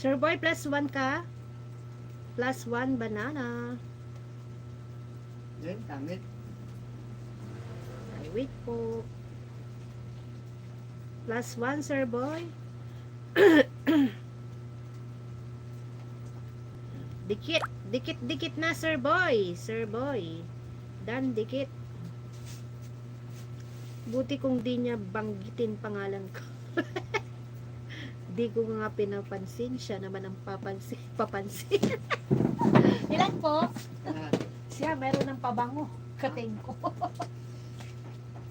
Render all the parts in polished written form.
Sir Boy, +1 ka? +1 banana. Yan, tangit. Ay, wait po. +1, Sir Boy. Dikit. Dikit na, Sir Boy. Sir Boy. Dan, dikit. Buti kung di niya banggitin pangalan ko. Di ko nga pinapansin. Siya naman ang papansin. Ilan po? Siya, meron ng pabango. Kating ko.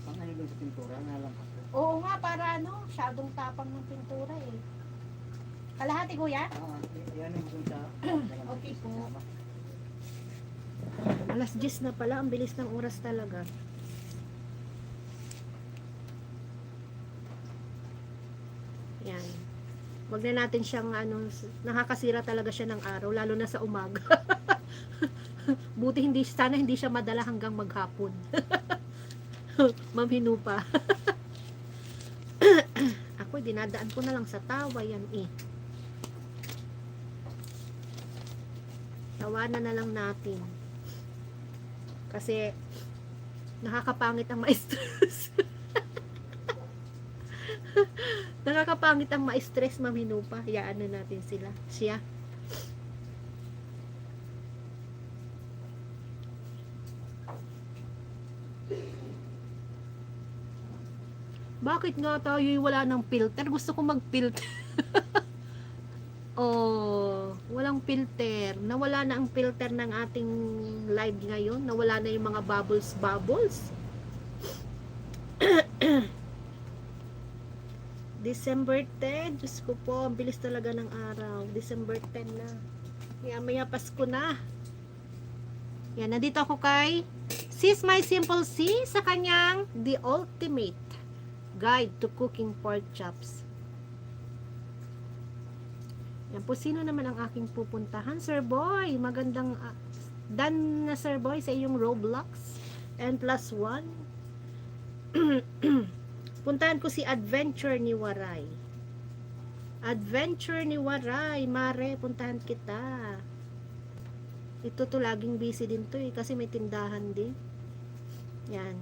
Pangano sa pintura, nalang ako. Oo nga, para ano, syadong tapang ng pintura eh. Kalahati, kuya? Yan ang kung sa... Okay po. Alas 10 na pala, ang bilis ng oras talaga. Yan. Wag na natin siyang ano, nakakasira talaga siya ng araw, lalo na sa umaga. Buti sana hindi siya madala hanggang maghapon. Mamhinu pa. Ako, dinadaan ko na lang sa tawa yan eh. Tawanan na lang natin. Kasi nakakapangit ang ma-stress. Nakakapangit ang ma-stress, mamhinu pa. Hayaan na natin sila. Siya. Bakit nga tayo wala ng filter? Gusto ko mag-filter. Oh, walang filter. Nawala na ang filter ng ating live ngayon. Nawala na yung mga bubbles. December 10. Diyos ko po, ang bilis talaga ng araw. December 10 na. Maya Pasko na. Yan, nandito ako kay Sis My Simple C sa kanyang The Ultimate Guide to Cooking Pork Chops. Yan po, sino naman ang aking pupuntahan? Sir Boy, magandang done na Sir Boy sa iyong Roblox and +1. Puntahan ko si Adventure ni Waray. Adventure ni Waray, Mare, puntahan kita. Ito to, laging busy din to eh, kasi may tindahan din. Yan.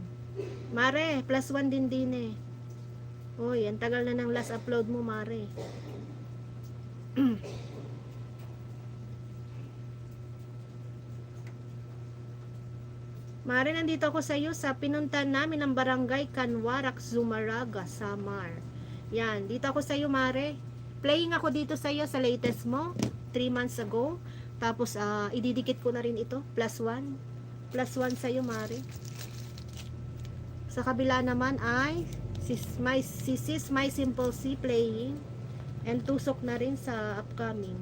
Mare, +1 din eh. Uy, ang tagal na ng last upload mo, Mare. Mare, nandito ako sa iyo sa pinuntahan namin ng Barangay Canwarak, Zumaraga, Samar. Yan, dito ako sa iyo, Mare. Playing ako dito sa iyo sa latest mo, 3 months ago. Tapos, ididikit ko na rin ito, +1. +1 sa iyo, Mare. Sa kabila naman ay Sis My Simple C playing. And tusok na rin sa upcoming.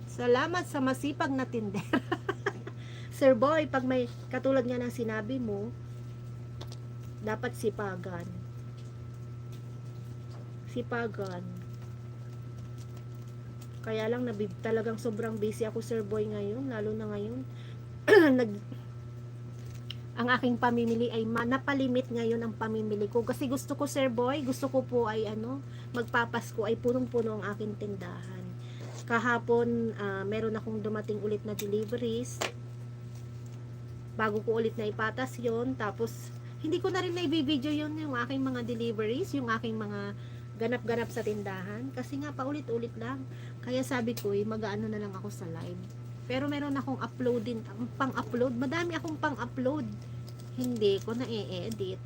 Salamat sa masipag na tindera. Sir Boy, pag may katulad nga ng sinabi mo, dapat sipagan. Sipagan. Kaya lang talagang sobrang busy ako, Sir Boy, ngayon, lalo na ngayon. Ang aking pamimili ay napalimit ngayon ang pamimili ko. Kasi gusto ko, Sir Boy, gusto ko po ay magpapasko ay punong-puno ang aking tindahan. Kahapon, meron akong dumating ulit na deliveries. Bago ko ulit na ipatas yon. Tapos, hindi ko na rin na-video yun, yung aking mga deliveries, yung aking mga ganap-ganap sa tindahan. Kasi nga, paulit-ulit lang. Kaya sabi ko, mag-ano na lang ako sa live. Pero meron akong uploadin, pang-upload. Madami akong pang-upload. Hindi ko na-e-edit.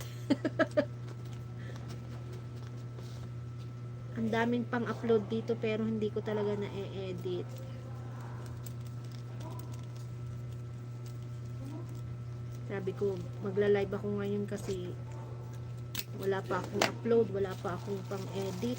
Ang daming pang-upload dito pero hindi ko talaga na-e-edit. Sabi ko, magla-live ako ngayon kasi wala pa akong upload, wala pa akong pang-edit.